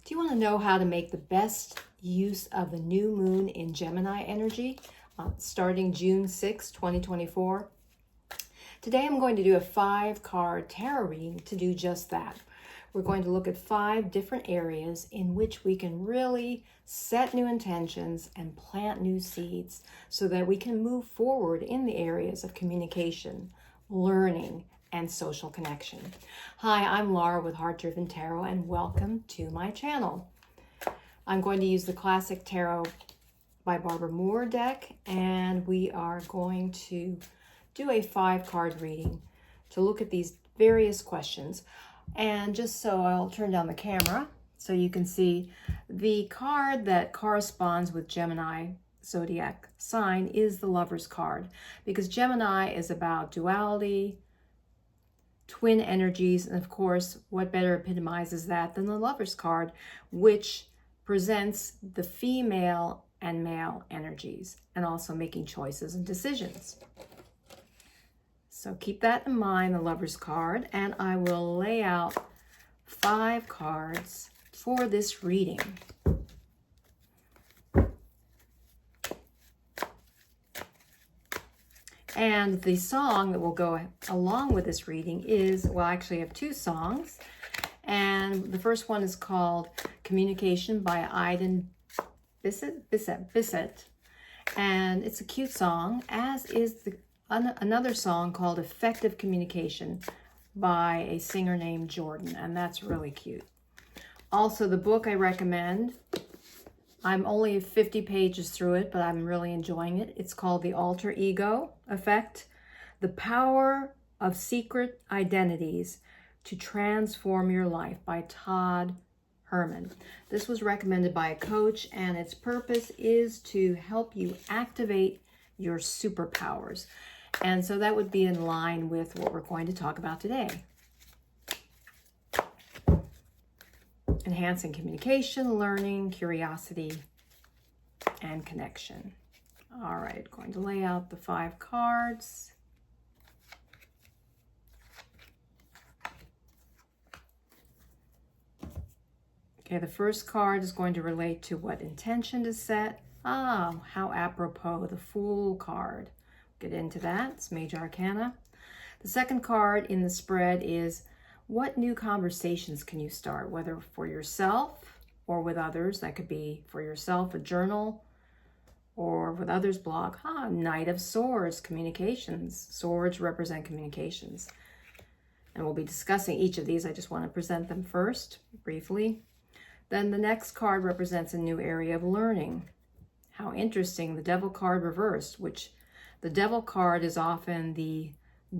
Do you want to know how to make the best use of the new moon in Gemini energy starting June 6, 2024? Today I'm going to do a 5-card tarot reading to do just that. We're going to look at 5 different areas in which we can really set new intentions and plant new seeds so that we can move forward in the areas of communication, learning, and social connection. Hi, I'm Laura with HeartdrivenTarot, and welcome to my channel. I'm going to use the Classic Tarot by Barbara Moore deck, and we are going to do a 5-card reading to look at these various questions. And just so I'll turn down the camera so you can see the card that corresponds with Gemini zodiac sign is the Lover's card, because Gemini is about duality, twin energies, and of course, what better epitomizes that than the Lover's card, which presents the female and male energies and also making choices and decisions. So keep that in mind, the Lover's card, and I will lay out 5 cards for this reading. And the song that will go along with this reading is, well, I actually have 2 songs. And the first one is called Communication by Aidan Bissett. And it's a cute song, as is another song called Effective Communication by a singer named Jordann. And that's really cute. Also, the book I recommend, I'm only 50 pages through it, but I'm really enjoying it. It's called The Alter Ego Effect, The Power of Secret Identities to Transform Your Life by Todd, Herman. This was recommended by a coach, and its purpose is to help you activate your superpowers. And so that would be in line with what we're going to talk about today. Enhancing communication, learning, curiosity, and connection. All right, going to lay out the 5 cards. Okay, the first card is going to relate to what intention to set. Ah, how apropos, the Fool card. Get into that, it's Major Arcana. The second card in the spread is what new conversations can you start, whether for yourself or with others. That could be for yourself, a journal, or with others, blog. Knight of Swords, communications. Swords represent communications. And we'll be discussing each of these. I just want to present them first, briefly. Then the next card represents a new area of learning. How interesting, the Devil card reversed, which the Devil card is often the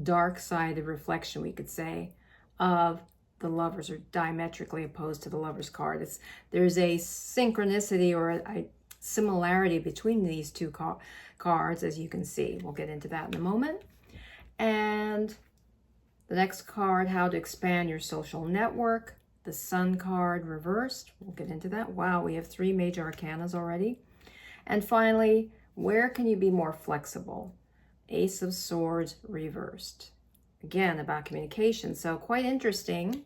dark side of reflection, we could say, of the Lovers, or diametrically opposed to the Lover's card. There's a synchronicity or a similarity between these 2 cards, as you can see. We'll get into that in a moment. And the next card, how to expand your social network. The Sun card reversed. We'll get into that. Wow, we have 3 major arcanas already. And finally, where can you be more flexible? Ace of Swords reversed. Again, about communication. So quite interesting.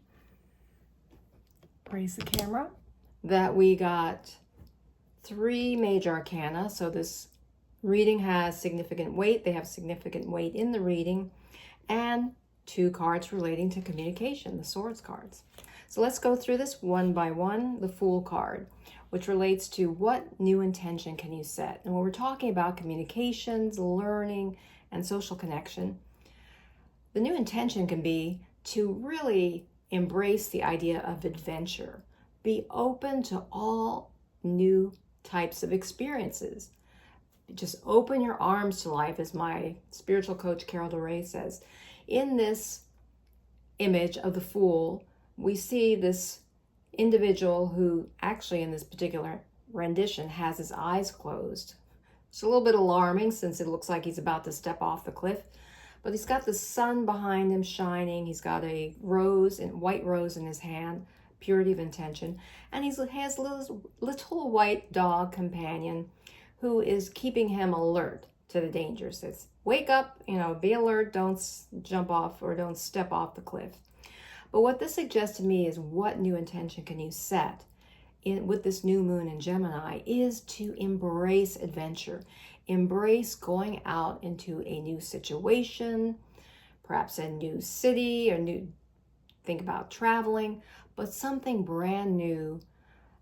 Raise the camera. That we got 3 major arcana. So this reading has significant weight. They have significant weight in the reading. And 2 cards relating to communication, the Swords cards. So let's go through this one by one. The Fool card, which relates to what new intention can you set. And when we're talking about communications, learning, and social connection, the new intention can be to really embrace the idea of adventure. Be open to all new types of experiences. Just open your arms to life, as my spiritual coach Carol DeRay says. In this image of the Fool, we see this individual who actually in this particular rendition has his eyes closed. It's a little bit alarming since it looks like he's about to step off the cliff. But he's got the sun behind him shining. He's got a white rose in his hand, purity of intention. And he has a little white dog companion who is keeping him alert to the dangers. Says, wake up, be alert, don't jump off or don't step off the cliff. But what this suggests to me is, what new intention can you set with this new moon in Gemini is to embrace adventure, embrace going out into a new situation, perhaps a new city, or think about traveling, but something brand new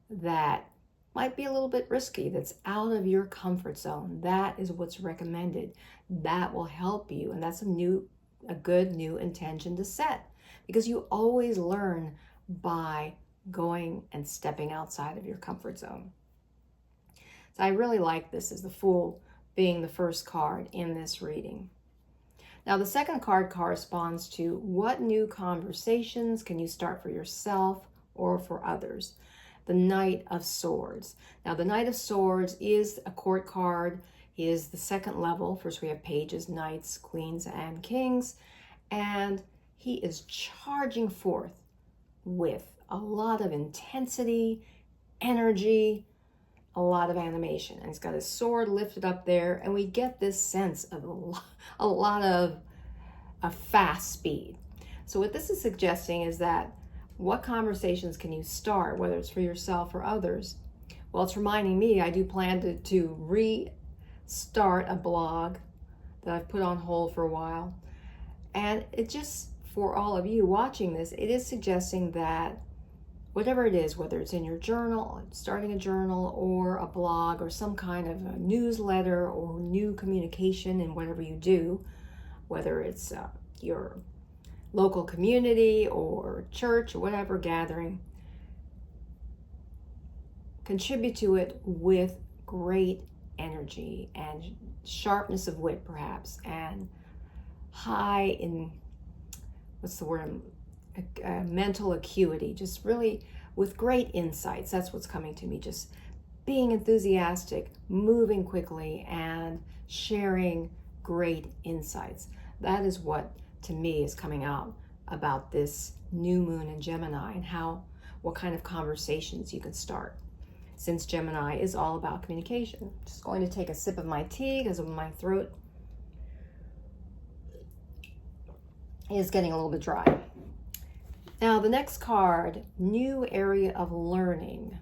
that might be a little bit risky, that's out of your comfort zone. That is what's recommended. That will help you, and that's a good new intention to set, because you always learn by going and stepping outside of your comfort zone. So I really like this as the Fool being the first card in this reading. Now the second card corresponds to what new conversations can you start for yourself or for others? The Knight of Swords. Now the Knight of Swords is a court card. He is the second level. First we have pages, knights, queens, and kings. And he is charging forth with a lot of intensity, energy, a lot of animation. And he's got his sword lifted up there, and we get this sense of a lot of a fast speed. So what this is suggesting is that what conversations can you start, whether it's for yourself or others? Well, it's reminding me I do plan to restart a blog that I've put on hold for a while. And it just, for all of you watching this, it is suggesting that whatever it is, whether it's in your journal, starting a journal, or a blog, or some kind of a newsletter, or new communication in whatever you do, whether it's your local community or church or whatever gathering, contribute to it with great energy and sharpness of wit, perhaps, and high in, mental acuity, just really with great insights. That's what's coming to me, just being enthusiastic, moving quickly, and sharing great insights. That is what, to me, is coming out about this new moon in Gemini, and what kind of conversations you can start, since Gemini is all about communication. Just going to take a sip of my tea because my throat is getting a little bit dry. Now the next card, new area of learning,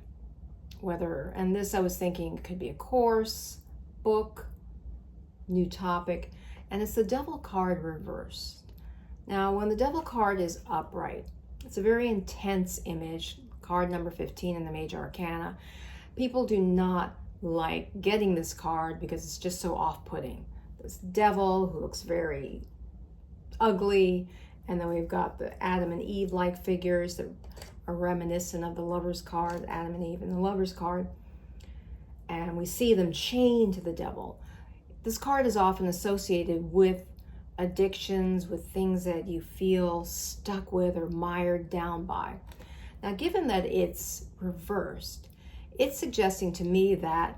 and this I was thinking could be a course, book, new topic, and it's the Devil card reversed. Now when the Devil card is upright, it's a very intense image, card number 15 in the Major Arcana. People do not like getting this card because it's just so off-putting. This devil who looks very ugly, and then we've got the Adam and Eve-like figures that are reminiscent of the Lover's card, Adam and Eve in the Lover's card. And we see them chained to the devil. This card is often associated with addictions, with things that you feel stuck with or mired down by. Now, given that it's reversed, it's suggesting to me that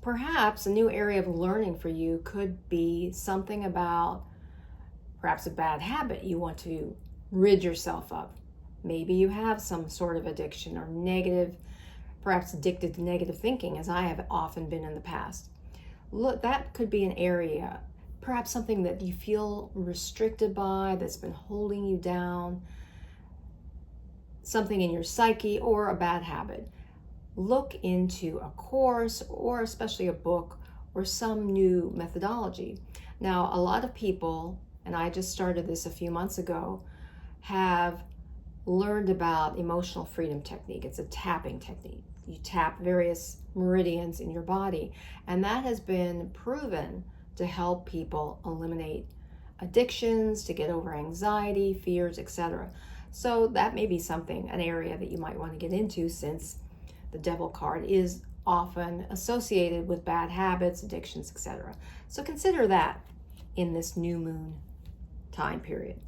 perhaps a new area of learning for you could be something about perhaps a bad habit you want to rid yourself of. Maybe you have some sort of addiction or negative, perhaps addicted to negative thinking, as I have often been in the past. Look, that could be an area, perhaps something that you feel restricted by, that's been holding you down, something in your psyche, or a bad habit. Look into a course, or especially a book, or some new methodology. Now, a lot of people, and I just started this a few months ago, have learned about emotional freedom technique. It's a tapping technique. You tap various meridians in your body, and that has been proven to help people eliminate addictions, to get over anxiety, fears, etc. So that may be something, an area that you might want to get into, since the Devil card is often associated with bad habits, addictions, etc. So consider that in this new moon time period.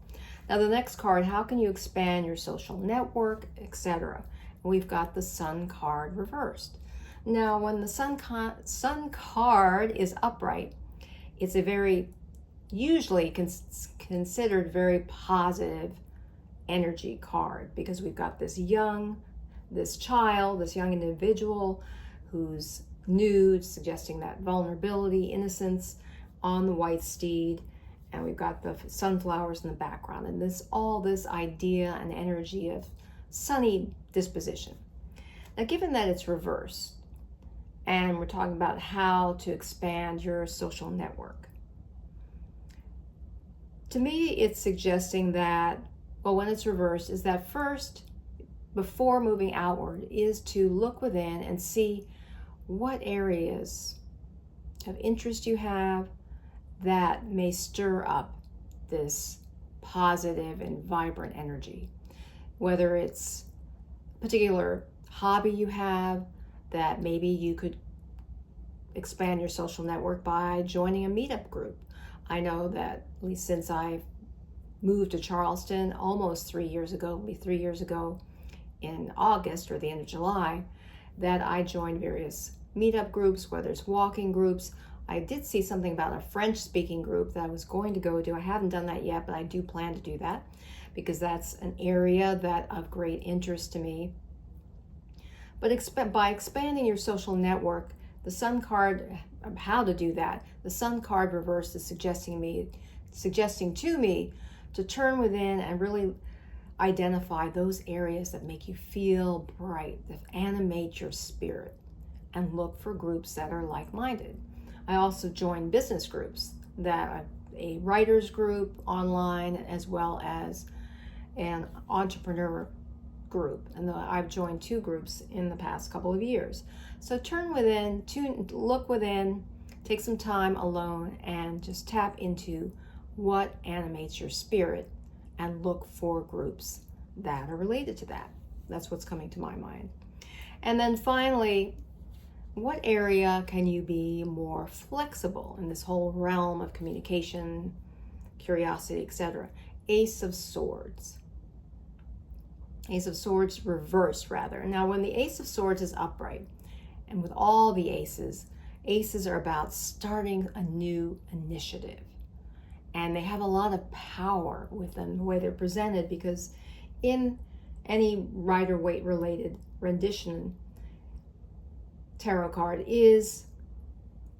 Now the next card, how can you expand your social network, etc. We've got the Sun card reversed. Now when the Sun card is upright, it's a very, usually considered very positive energy card, because we've got this young individual who's nude, suggesting that vulnerability, innocence, on the white steed, and we've got the sunflowers in the background, and all this idea and energy of sunny disposition. Now, given that it's reversed, and we're talking about how to expand your social network, to me, it's suggesting that, well, when it's reversed, is that first, before moving outward, is to look within and see what areas of interest you have that may stir up this positive and vibrant energy. Whether it's a particular hobby you have that maybe you could expand your social network by joining a meetup group. I know that at least since I moved to Charleston almost 3 years ago, it'll be 3 years ago in August or the end of July, that I joined various meetup groups, whether it's walking groups. I did see something about a French speaking group that I was going to go to. I haven't done that yet, but I do plan to do that because that's an area that of great interest to me. But by expanding your social network, the Sun card, how to do that, the Sun card reversed is suggesting to me to turn within and really identify those areas that make you feel bright, that animate your spirit, and look for groups that are like-minded. I also joined business groups, that a writers group online, as well as an entrepreneur group, and I've joined 2 groups in the past couple of years. So turn within, look within, take some time alone, and just tap into what animates your spirit and look for groups that are related to that. That's what's coming to my mind. And then finally, what area can you be more flexible in this whole realm of communication, curiosity, etc.? Ace of Swords. Ace of Swords reversed, rather. Now, when the Ace of Swords is upright, and with all the aces are about starting a new initiative. And they have a lot of power with them, the way they're presented, because in any Rider-Waite related rendition tarot card is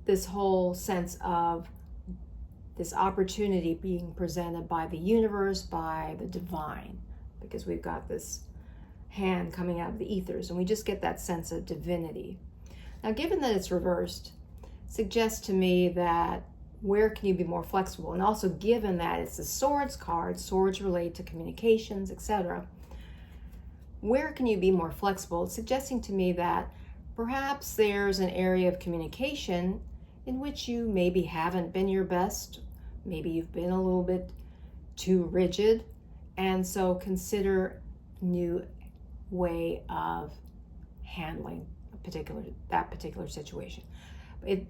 this whole sense of this opportunity being presented by the universe, by the divine, because we've got this hand coming out of the ethers, and we just get that sense of divinity. Now, given that it's reversed, suggests to me that where can you be more flexible? And also given that it's the Swords card, swords relate to communications, etc. Where can you be more flexible? It's suggesting to me that perhaps there's an area of communication in which you maybe haven't been your best. Maybe you've been a little bit too rigid. And so consider a new way of handling that particular situation.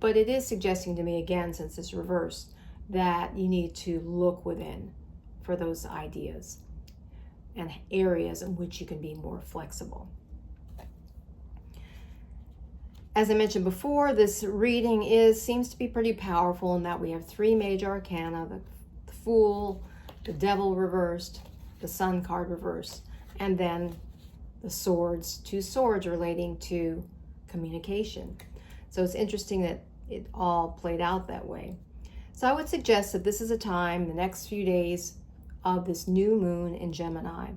But it is suggesting to me, again, since it's reversed, that you need to look within for those ideas and areas in which you can be more flexible. As I mentioned before, this reading seems to be pretty powerful in that we have 3 major arcana, the Fool, the Devil reversed, the Sun card reversed, and then the swords, 2 swords relating to communication. So it's interesting that it all played out that way. So I would suggest that this is a time, the next few days of this new moon in Gemini,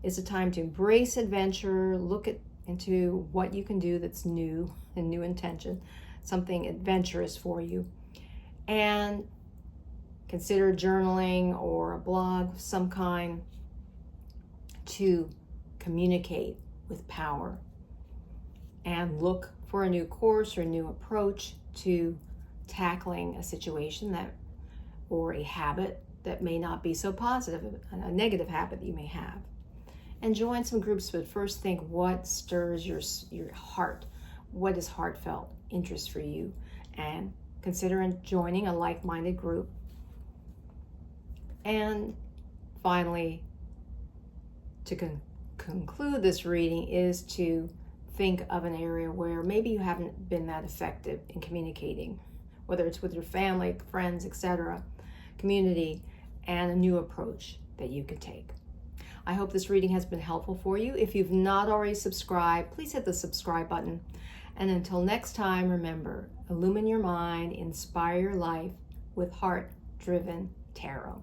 is a time to embrace adventure, look into what you can do that's new and new intention, something adventurous for you, and consider journaling or a blog of some kind to communicate with power, and look for a new course or a new approach to tackling a situation or a habit that may not be so positive, a negative habit that you may have. And join some groups, but first think what stirs your heart, what is heartfelt interest for you, and consider joining a like-minded group. And finally, to conclude this reading is to think of an area where maybe you haven't been that effective in communicating, whether it's with your family, friends, etc., community, and a new approach that you can take. I hope this reading has been helpful for you. If you've not already subscribed, please hit the subscribe button. And until next time, remember, illumine your mind, inspire your life with Heart-Driven Tarot.